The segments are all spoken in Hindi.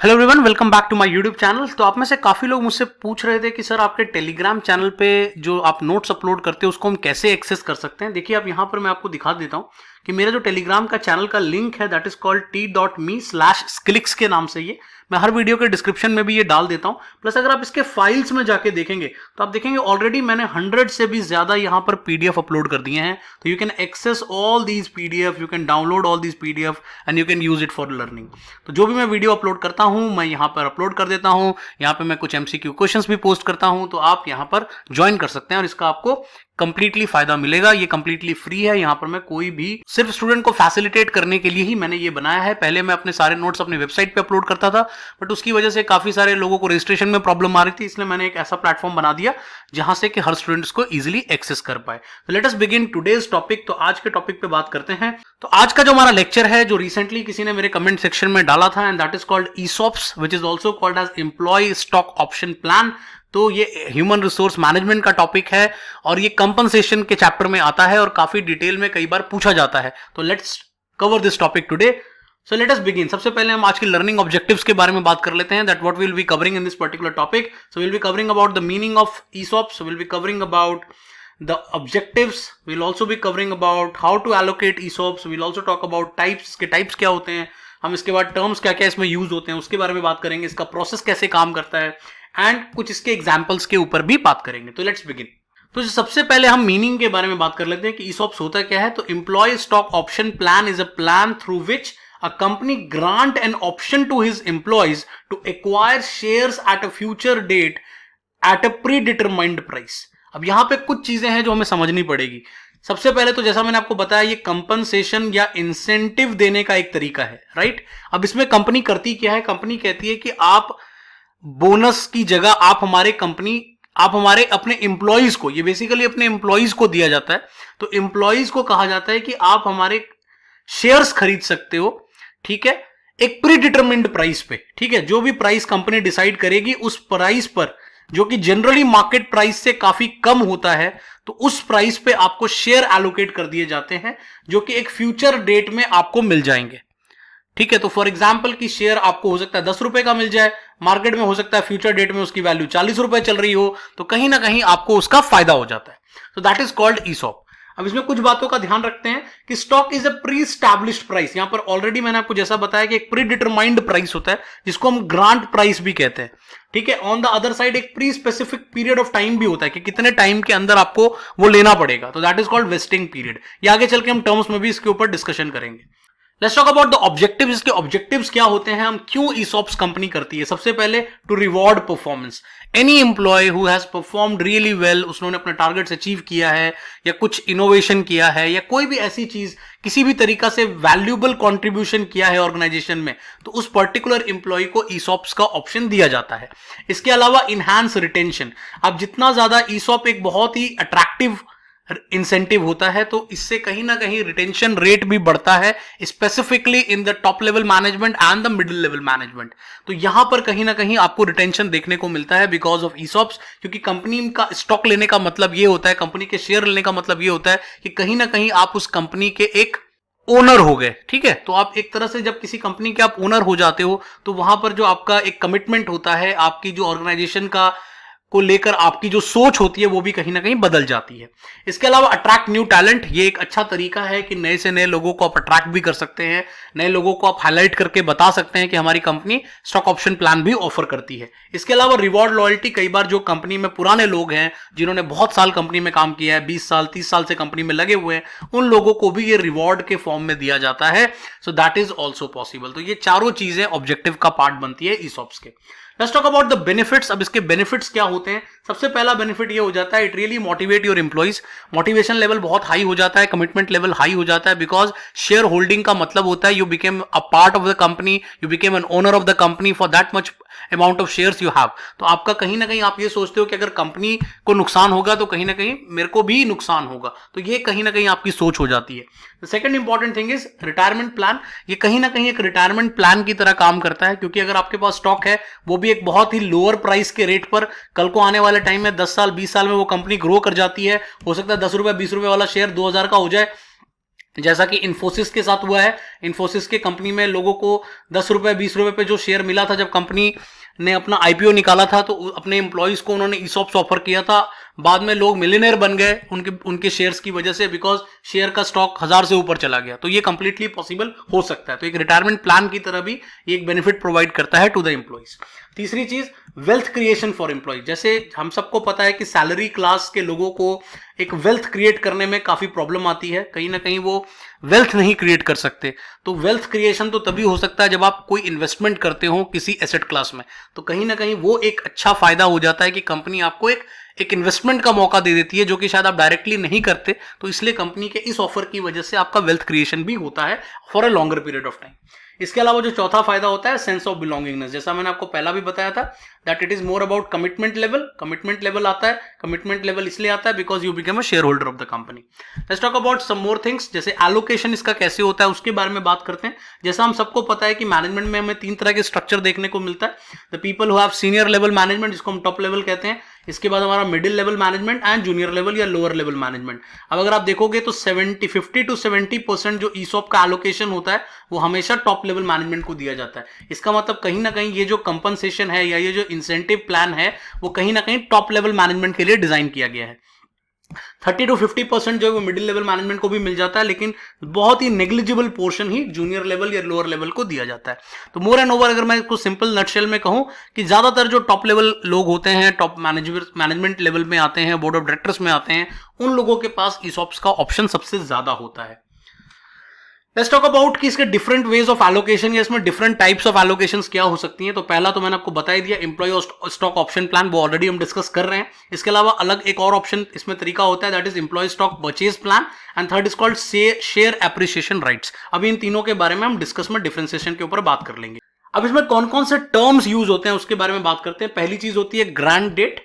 Hello everyone, welcome back to my YouTube channel. तो आप में से काफ़ी लोग मुझसे पूछ रहे थे कि सर आपके टेलीग्राम चैनल पे जो आप नोट्स अपलोड करते हो उसको हम कैसे एक्सेस कर सकते हैं। देखिए, अब यहाँ पर मैं आपको दिखा देता हूँ कि मेरा जो टेलीग्राम का चैनल का लिंक है दैट इज कॉल्ड t.me/skillix के नाम से। ये मैं हर वीडियो के डिस्क्रिप्शन में भी ये डाल देता हूँ। प्लस अगर आप इसके फाइल्स में जाके देखेंगे तो आप देखेंगे ऑलरेडी मैंने 100 से भी ज्यादा यहाँ पर पीडीएफ अपलोड कर दिए हैं। तो you can access all these PDF, you can download all these PDF and you can use it for learning. तो जो भी मैं वीडियो अपलोड करता हूँ मैं यहाँ पर अपलोड कर देता हूँ। यहाँ पे मैं कुछ एमसीक्यू क्वेश्चंस भी पोस्ट करता हूँ, तो आप यहाँ पर ज्वाइन कर सकते हैं और इसका आपको कंप्लीटली फायदा मिलेगा। ये कंप्लीटली फ्री है। यहाँ पर मैं कोई भी सिर्फ स्टूडेंट को फैसिलिटेट करने के लिए ही मैंने ये बनाया है। पहले मैं अपने सारे नोट्स अपनी वेबसाइट पे अपलोड करता था, बट उसकी वजह से काफी सारे लोगों को रजिस्ट्रेशन में प्रॉब्लम आ रही थी, इसलिए मैंने एक ऐसा प्लेटफॉर्म बना दिया जहां से कि हर स्टूडेंट्स को इजीली एक्सेस कर पाए। तो let us begin today's topic. तो आज के टॉपिक पे बात करते हैं। तो आज का जो हमारा लेक्चर है, जो रिसेंटली किसी ने मेरे कमेंट सेक्शन में डाला था, and that is called ESOPs, which is also called as employee stock option plan. तो ये ह्यूमन रिसोर्स मैनेजमेंट का टॉपिक है और ये कंपनसेशन के चैप्टर में आता है और काफी डिटेल में कई बार पूछा जाता है। तो let's cover this topic today. So let us begin. सबसे पहले हम आज की लर्निंग ऑब्जेक्टिव्स के बारे में बात कर लेते हैं, that what we will be covering in this particular topic. So will be covering about the meaning of ESOPs, will be covering about the objectives, we'll also be covering about how to allocate ESOPs, we'll also talk about types, इसके types क्या होते हैं, हम इसके बाद terms क्या क्या इसमें यूज होते हैं उसके बारे में बात करेंगे, इसका प्रोसेस कैसे काम करता है एंड कुछ इसके एग्जाम्पल्स के ऊपर भी बात करेंगे। तो लेट्स बिगिन। तो सबसे पहले हम मीनिंग के बारे में बात कर लेते हैं कि ESOPs होता क्या है। तो employee stock option plan is a plan through which a company grant an option to his employees to acquire shares at a future date at a predetermined price। अब यहां पे कुछ चीजें हैं जो हमें समझनी पड़ेगी। सबसे पहले तो जैसा मैंने आपको बताया, ये कंपनसेशन या इंसेंटिव देने का एक तरीका है, राइट। अब इसमें कंपनी करती क्या है, कंपनी कहती है कि आप बोनस की जगह आप हमारे अपने एम्प्लॉइज को, ये बेसिकली अपने एम्प्लॉइज को दिया जाता है। तो एम्प्लॉइज को कहा जाता है कि आप हमारे शेयर्स खरीद सकते हो, ठीक है, एक प्री डिटरमिन्ड प्राइस पे, ठीक है। जो भी प्राइस कंपनी डिसाइड करेगी उस प्राइस पर, जो कि जनरली मार्केट प्राइस से काफी कम होता है, तो उस प्राइस पे आपको शेयर एलोकेट कर दिए जाते हैं जो कि एक फ्यूचर डेट में आपको मिल जाएंगे, ठीक है। तो फॉर एग्जांपल की शेयर आपको हो सकता है 10 रुपए का मिल जाए, मार्केट में हो सकता है फ्यूचर डेट में उसकी वैल्यू 40 रुपए चल रही हो, तो कहीं ना कहीं आपको उसका फायदा हो जाता है। तो दैट इज कॉल्ड ESOP। अब इसमें कुछ बातों का ध्यान रखते हैं कि stock is a pre established price. यहां पर ऑलरेडी मैंने आपको जैसा बताया कि एक प्री डिटरमाइंड प्राइस होता है जिसको हम ग्रांट प्राइस भी कहते हैं, ठीक है। ऑन द अदर साइड एक pre specific period of time भी होता है कि कितने टाइम के अंदर आपको वो लेना पड़ेगा। तो that is called vesting period. ये आगे चल के हम टर्म्स में भी इसके ऊपर डिस्कशन करेंगे। Let's talk about the objectives. इसके ऑब्जेक्टिव्स क्या होते हैं, हम क्यों ESOPs कंपनी करती है। सबसे पहले to reward performance. Any employee who has performed really well, उसने अपने टारगेट्स अचीव किया है या कुछ इनोवेशन किया है या कोई भी ऐसी चीज किसी भी तरीका से वैल्यूएबल कंट्रीब्यूशन किया है ऑर्गेनाइजेशन में, तो उस पर्टिकुलर एम्प्लॉय को ESOPs का ऑप्शन दिया जाता है। इसके अलावा इनहैंस रिटेंशन। अब जितना ज्यादा ESOP एक बहुत ही अट्रैक्टिव इंसेंटिव होता है, तो इससे कहीं ना कहीं रिटेंशन रेट भी बढ़ता है, specifically in the top level management and the middle level management. तो यहां पर कहीं ना कहीं आपको रिटेंशन देखने को मिलता है बिकॉज ऑफ ESOPs, क्योंकि कंपनी का स्टॉक लेने का मतलब ये होता है, कंपनी के शेयर लेने का मतलब ये होता है कि कहीं ना कहीं आप उस कंपनी के एक ओनर हो गए, ठीक है। तो आप एक तरह से जब किसी कंपनी के आप ओनर हो जाते हो तो वहां पर जो आपका एक कमिटमेंट होता है, आपकी जो ऑर्गेनाइजेशन का को लेकर आपकी जो सोच होती है वो भी कहीं ना कहीं बदल जाती है। इसके अलावा अट्रैक्ट न्यू टैलेंट। ये एक अच्छा तरीका है कि नए से नए लोगों को आप अट्रैक्ट भी कर सकते हैं, नए लोगों को आप हाईलाइट करके बता सकते हैं कि हमारी कंपनी स्टॉक ऑप्शन प्लान भी ऑफर करती है। इसके अलावा रिवॉर्ड लॉयल्टी। कई बार जो कंपनी में पुराने लोग हैं जिन्होंने बहुत साल कंपनी में काम किया है, 20 साल 30 साल से कंपनी में लगे हुए हैं, उन लोगों को भी ये रिवॉर्ड के फॉर्म में दिया जाता है। So that is also possible. तो ये चारों चीजें ऑब्जेक्टिव का पार्ट बनती है ESOPs के। Let's talk about the benefits. अब इसके बेनिफिट्स क्या होते हैं। सबसे पहला बेनिफिट ये हो जाता है, it really motivate your employees. Motivation level बहुत हाई हो जाता है, कमिटमेंट लेवल हाई हो जाता है, बिकॉज शेयर होल्डिंग का मतलब होता है you became a part of the company, you became an owner of the company for that much amount of shares you have. तो आपका कहीं ना कहीं आप ये सोचते हो कि अगर कंपनी को नुकसान होगा तो कहीं ना कहीं मेरे को भी नुकसान होगा, तो ये कहीं ना कहीं आपकी सोच हो जाती है। The second important thing is retirement plan. ये कहीं ना कहीं एक रिटायरमेंट प्लान की तरह काम करता है, क्योंकि अगर आपके पास स्टॉक है वो भी एक बहुत ही लोअर प्राइस के रेट पर, कल को आने वाले टाइम में 10 साल 20 साल में वो कंपनी ग्रो कर जाती है, हो सकता है 10 रुपए 20 रुपए वाला शेयर 2000 का हो जाए, जैसा कि इन्फोसिस के साथ हुआ है। इन्फोसिस के कंपनी में लोगों को 10 रुपए 20 रुपए पे जो शेयर मिला था, जब कंपनी ने अपना आईपीओ निकाला था तो अपने एम्प्लॉइज को उन्होंने ईसॉप्स ऑफर किया था। बाद में लोग मिलियनेयर बन गए उनके शेयर्स की वजह से, बिकॉज शेयर का स्टॉक 1000 से ऊपर चला गया। तो ये कंप्लीटली पॉसिबल हो सकता है। तो एक रिटायरमेंट प्लान की तरह भी ये एक बेनिफिट प्रोवाइड करता है टू द एम्प्लॉइज। तीसरी चीज, वेल्थ क्रिएशन फॉर एम्प्लॉइज। जैसे हम सबको पता है कि सैलरी क्लास के लोगों को एक वेल्थ क्रिएट करने में काफी प्रॉब्लम आती है, कहीं ना कहीं वो वेल्थ नहीं क्रिएट कर सकते। तो वेल्थ क्रिएशन तो तभी हो सकता है जब आप कोई इन्वेस्टमेंट करते हो किसी एसेट क्लास में, तो कहीं ना कहीं वो एक अच्छा फायदा हो जाता है कि कंपनी आपको एक इन्वेस्टमेंट का मौका दे देती है, जो कि शायद आप डायरेक्टली नहीं करते। तो इसलिए कंपनी के इस ऑफर की वजह से आपका वेल्थ क्रिएशन भी होता है for a longer period of time. इसके अलावा जो चौथा फायदा होता है, सेंस ऑफ बिलोंगिंगनेस। जैसा मैंने आपको पहला भी बताया था that it is more about commitment level. Commitment level आता है, कमिटमेंट लेवल इसलिए आता है because you become a share holder of the company. Let's talk about some more things, जैसे एलोकेशन इसका कैसे होता है उसके बारे में बात करते हैं। जैसा हम सबको पता है कि मैनेजमेंट में हमें 3 तरह के स्ट्रक्चर देखने को मिलता है। The people who have senior level management, जिसको हम टॉप लेवल कहते हैं। इसके बाद हमारा middle level management and junior level या लोअर लेवल मैनेजमेंट। अब अगर आप देखोगे तो 50 to 70% जो ईसॉप का एलोकेशन होता है वो हमेशा टॉप लेवल मैनेजमेंट को दिया जाता है। इसका मतलब कहीं ना कहीं ये जो कंपनसेशन है या ये जो इंसेंटिव प्लान है वो कहीं ना कहीं टॉप लेवल मैनेजमेंट के लिए डिजाइन किया गया है। 30 to 50% जो है वो मिडिल लेवल मैनेजमेंट को भी मिल जाता है, लेकिन बहुत ही नेग्लिजिबल पोर्शन ही जूनियर लेवल या लोअर लेवल को दिया जाता है। तो मोर एंड ओवर अगर मैं इसको सिंपल नटशेल में कहूं कि ज्यादातर जो टॉप लेवल लोग होते हैं, टॉप मैनेजमेंट लेवल में आते हैं, बोर्ड ऑफ डायरेक्टर्स में आते हैं, उन लोगों के पास ईसॉप्स का ऑप्शन सबसे ज्यादा होता है। लेट्स टॉक अबाउट कि इसके डिफरेंट वेज ऑफ एलोकेशन या इसमें डिफरेंट टाइप्स ऑफ एलोकेशंस क्या हो सकती हैं। तो पहला तो मैंने आपको बता ही दिया, एम्प्लॉय स्टॉक ऑप्शन प्लान, वो ऑलरेडी हम डिस्कस कर रहे हैं। इसके अलावा अलग एक और ऑप्शन इसमें तरीका होता है, that is employee stock purchase plan, and third is called share appreciation rights. अभी इन तीनों के बारे में हम डिस्कस में डिफरेंशिएशन के ऊपर बात कर लेंगे। अब इसमें कौन कौन से टर्म्स यूज होते हैं उसके बारे में बात करते हैं। पहली चीज होती है ग्रांट डेट,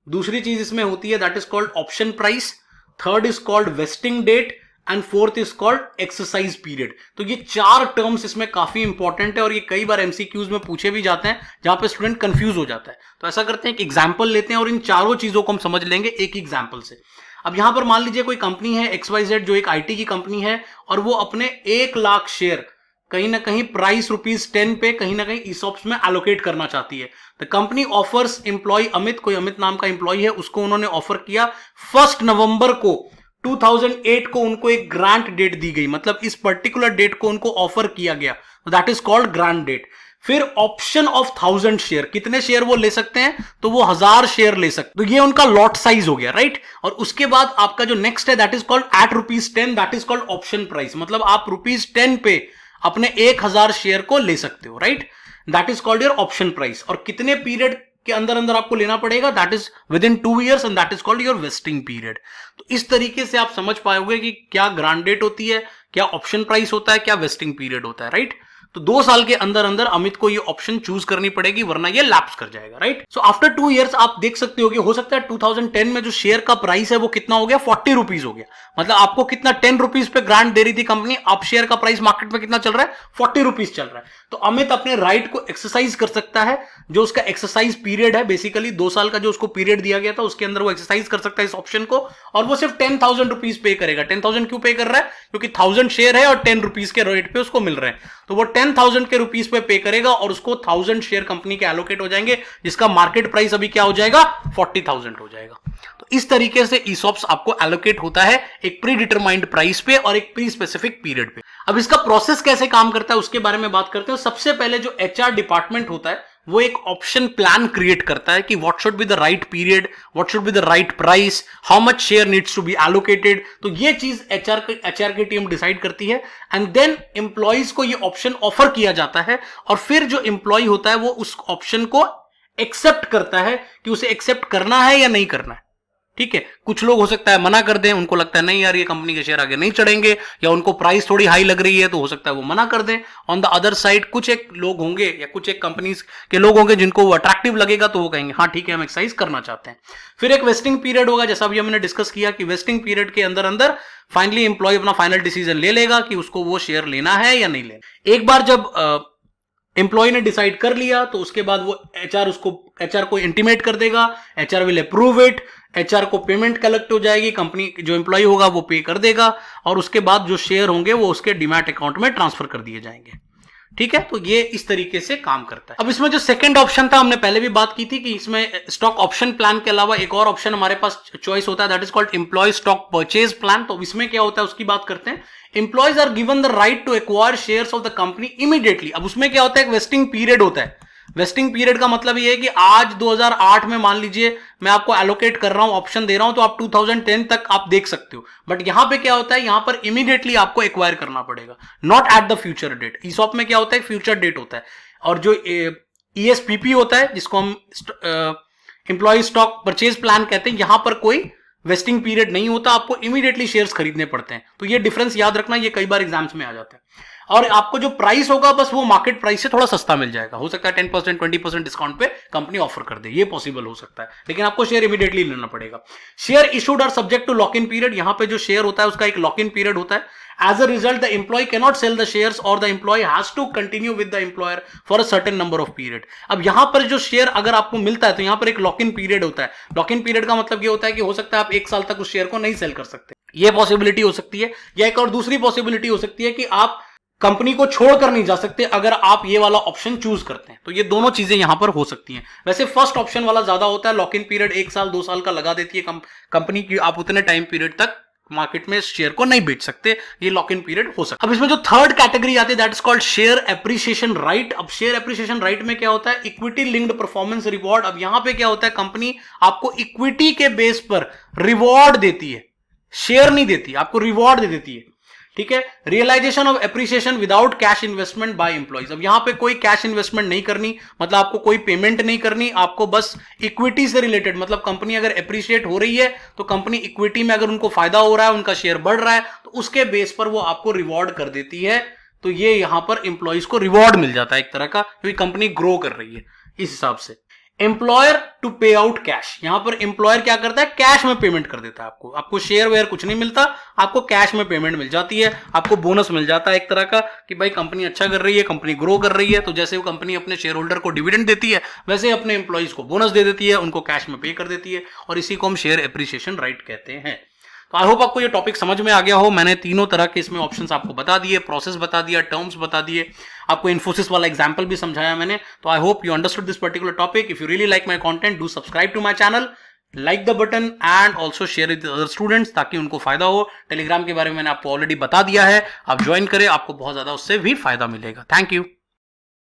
दूसरी चीज इसमें होती है that is called option price, third is called vesting date and fourth is called exercise period. तो ये 4 टर्म्स इसमें काफी इंपॉर्टेंट है और ये कई बार एमसीक्यूज में पूछे भी जाते हैं, जहां पे स्टूडेंट कंफ्यूज हो जाता है। तो ऐसा करते हैं, एक एग्जांपल लेते हैं और इन चारों चीजों को हम समझ लेंगे एक एग्जांपल से। अब यहां पर मान लीजिए कोई कंपनी है XYZ, जो एक आईटी की कंपनी है, और वो अपने 1 लाख शेयर कहीं ना कहीं प्राइस ₹10 पे कहीं ना कहीं ईसॉप्स में एलोकेट करना चाहती है। The company offers employee Amit, कोई अमित नाम का एम्प्लॉय है, उसको उन्होंने ऑफर किया 1 नवंबर को 2008 को उनको एक ग्रांट डेट दी गई, मतलब इस पर्टिकुलर डेट को उनको ऑफर किया गया, that is called grant date. फिर ऑप्शन ऑफ 1000 शेयर, कितने शेयर वो ले सकते हैं, तो वो 1000 शेयर ले सकते, तो ये उनका लॉट साइज हो गया, राइट। और उसके बाद आपका जो नेक्स्ट है that is called eight ₹10, that is called option price, मतलब आप ₹10 पे अपने 1000 शेयर को ले सकते हो, right. That is called your option price. और कितने पीरियड के अंदर अंदर आपको लेना पड़ेगा, that is with in 2 years and that is called your vesting period. तो इस तरीके से आप समझ पाओगे कि क्या ग्रांट डेट होती है, क्या ऑप्शन प्राइस होता है, क्या वेस्टिंग पीरियड होता है, राइट। तो 2 साल के अंदर अंदर अमित को ये ऑप्शन चूज करनी पड़ेगी, वरना ये लैप्स कर जाएगा, राइट। सो आफ्टर 2 years आप देख सकते हो कि हो सकता है 2010 में जो शेयर का प्राइस है वो कितना हो गया, ₹40 हो गया। मतलब आपको कितना ₹10 पे ग्रांट दे रही थी कंपनी, आप शेयर का प्राइस मार्केट में कितना चल रहा है, ₹40 चल रहा है। तो अमित अपने राइट को एक्सरसाइज कर सकता है, जो उसका एक्सरसाइज पीरियड है, बेसिकली 2 साल का जो उसको पीरियड दिया गया था उसके अंदर वो एक्सरसाइज कर सकता है इस ऑप्शन को, और वो सिर्फ ₹10,000 पे करेगा। 10,000 क्यों पे कर रहा है, क्योंकि 1000 शेयर है और ₹10 के रेट पे उसको मिल रहे हैं, तो वो 10,000 के रुपीस पे करेगा और उसको 1000 शेयर कंपनी के एलोकेट हो जाएंगे, जिसका मार्केट प्राइस अभी क्या हो जाएगा, 40,000 हो जाएगा। तो इस तरीके से ईसॉप्स आपको एलोकेट होता है एक प्री डिटरमाइंड प्राइस पे और एक प्री स्पेसिफिक पीरियड पे। अब इसका प्रोसेस कैसे काम करता है उसके बारे में बात करते हैं। सबसे पहले जो HR डिपार्टमेंट होता है वो एक ऑप्शन प्लान क्रिएट करता है कि what should be the right period, what should be the right price, how much share needs to be allocated. तो ये चीज HR की टीम डिसाइड करती है, एंड देन एम्प्लॉइज को ये ऑप्शन ऑफर किया जाता है, और फिर जो एम्प्लॉय होता है वो उस ऑप्शन को एक्सेप्ट करता है कि उसे एक्सेप्ट करना है या नहीं करना है, ठीक है। कुछ लोग हो सकता है मना कर दें, उनको लगता है नहीं यार ये कंपनी के शेयर आगे नहीं चढ़ेंगे, या उनको प्राइस थोड़ी हाई लग रही है तो हो सकता है वो मना कर दें। ऑन द अदर साइड कुछ एक लोग होंगे या कुछ एक कंपनीज के लोग होंगे जिनको वो अट्रैक्टिव लगेगा, तो वो कहेंगे हाँ ठीक है हम एक्सरसाइज करना चाहते हैं। फिर एक वेस्टिंग पीरियड होगा, जैसा अभी हमने डिस्कस किया कि वेस्टिंग पीरियड के अंदर अंदर फाइनली एम्प्लॉय अपना फाइनल डिसीजन ले लेगा कि उसको वो शेयर लेना है या नहीं लेना। एक बार जब एम्प्लॉय ने डिसाइड कर लिया तो उसके बाद वो HR को इंटीमेट कर देगा, HR will approve it, HR को पेमेंट कलेक्ट हो जाएगी, कंपनी जो एम्प्लॉय होगा वो पे कर देगा और उसके बाद जो शेयर होंगे वो उसके डीमैट अकाउंट में ट्रांसफर कर दिए जाएंगे। ठीक है, तो ये इस तरीके से काम करता है। अब इसमें जो सेकंड ऑप्शन था, हमने पहले भी बात की थी कि इसमें स्टॉक ऑप्शन प्लान के अलावा एक और ऑप्शन हमारे पास चॉइस होता है, that is called employee stock purchase plan. तो इसमें क्या होता है उसकी बात करते हैं। Employees are given the right to acquire shares of the company immediately. अब उसमें क्या होता है, एक वेस्टिंग पीरियड होता है। वेस्टिंग पीरियड का मतलब ये है कि आज 2008 में मान लीजिए मैं आपको एलोकेट कर रहा हूं, ऑप्शन दे रहा हूं, तो आप 2010 तक आप देख सकते हो। बट यहां पे क्या होता है, यहां पर इमीडिएटली आपको एक्वायर करना पड़ेगा, not at the future date. ESOP में क्या होता है, फ्यूचर डेट होता है। और जो ईएसपीपी होता है, जिसको हम एम्प्लॉय स्टॉक परचेज प्लान कहते हैं, यहां पर कोई वेस्टिंग पीरियड नहीं होता, आपको इमीडिएटली शेयर्स खरीदने पड़ते हैं। तो ये डिफरेंस याद रखना, ये कई बार एग्जाम्स में आ जाता है। और आपको जो प्राइस होगा बस वो मार्केट प्राइस से थोड़ा सस्ता मिल जाएगा। हो सकता है 10% 20% डिस्काउंट पे कंपनी ऑफर कर दे, ये पॉसिबल हो सकता है, लेकिन आपको शेयर इमीडिएटली लेना पड़ेगा। Share issued are subject to lock in period. यहां पे जो शेयर होता है उसका एक लॉक इन पीरियड होता है। As a result, the employee cannot sell the shares or the employee has to continue with the employer for a certain number of period. अब यहां पर जो शेयर अगर आपको मिलता है तो यहां पर एक लॉक इन पीरियड होता है। लॉक इन पीरियड का मतलब ये होता है कि हो सकता है आप 1 साल तक उस शेयर को नहीं सेल कर सकते, ये पॉसिबिलिटी हो सकती है। या एक और दूसरी पॉसिबिलिटी हो सकती है कि आप कंपनी को छोड़कर नहीं जा सकते अगर आप ये वाला ऑप्शन चूज करते हैं। तो ये दोनों चीजें यहां पर हो सकती हैं। वैसे फर्स्ट ऑप्शन वाला ज्यादा होता है, लॉक इन पीरियड 1 साल 2 साल का लगा देती है कंपनी की, आप उतने टाइम पीरियड तक मार्केट में शेयर को नहीं बेच सकते, ये लॉक इन पीरियड हो सकता है। अब इसमें जो थर्ड कैटेगरी आती है, that is called share appreciation right. अब शेयर एप्रिसिएशन राइट में क्या होता है, इक्विटी लिंक्ड परफॉर्मेंस रिवॉर्ड। अब यहां पे क्या होता है, कंपनी आपको इक्विटी के बेस पर रिवॉर्ड देती है, शेयर नहीं देती, आपको रिवॉर्ड दे देती है। ठीक है, realisation of appreciation without cash investment by employees. अब यहां पे कोई कैश इन्वेस्टमेंट नहीं करनी, मतलब आपको कोई पेमेंट नहीं करनी, आपको बस इक्विटी से रिलेटेड, मतलब कंपनी अगर एप्रिशिएट हो रही है तो कंपनी इक्विटी में अगर उनको फायदा हो रहा है, उनका शेयर बढ़ रहा है, तो उसके बेस पर वो आपको रिवॉर्ड कर देती है। तो ये यहां पर एम्प्लॉइज को रिवॉर्ड मिल जाता है एक तरह का, क्योंकि कंपनी ग्रो कर रही है इस हिसाब से। एम्प्लॉयर टू पे आउट कैश, यहां पर एम्प्लॉयर क्या करता है, कैश में पेमेंट कर देता है आपको। आपको शेयर वेयर कुछ नहीं मिलता, आपको कैश में पेमेंट मिल जाती है, आपको बोनस मिल जाता है एक तरह का कि भाई कंपनी अच्छा कर रही है, कंपनी ग्रो कर रही है। तो जैसे वो कंपनी अपने शेयर होल्डर को डिविडेंड देती है, वैसे अपने एम्प्लॉइज को बोनस दे देती है, उनको कैश में पे कर देती है, और इसी को हम शेयर एप्रिसिएशन राइट कहते हैं। तो आई होप आपको ये टॉपिक समझ में आ गया हो। मैंने तीनों तरह के इसमें ऑप्शंस आपको बता दिए, प्रोसेस बता दिया, टर्म्स बता दिए, आपको इन्फोसिस वाला एग्जांपल भी समझाया मैंने। तो I hope you understood this particular topic. If you really like my content, do subscribe to my channel, like the button and also share with other students, ताकि उनको फायदा हो। टेलीग्राम के बारे में मैंने आपको ऑलरेडी बता दिया है, आप ज्वाइन करें, आपको बहुत ज्यादा उससे भी फायदा मिलेगा। Thank you.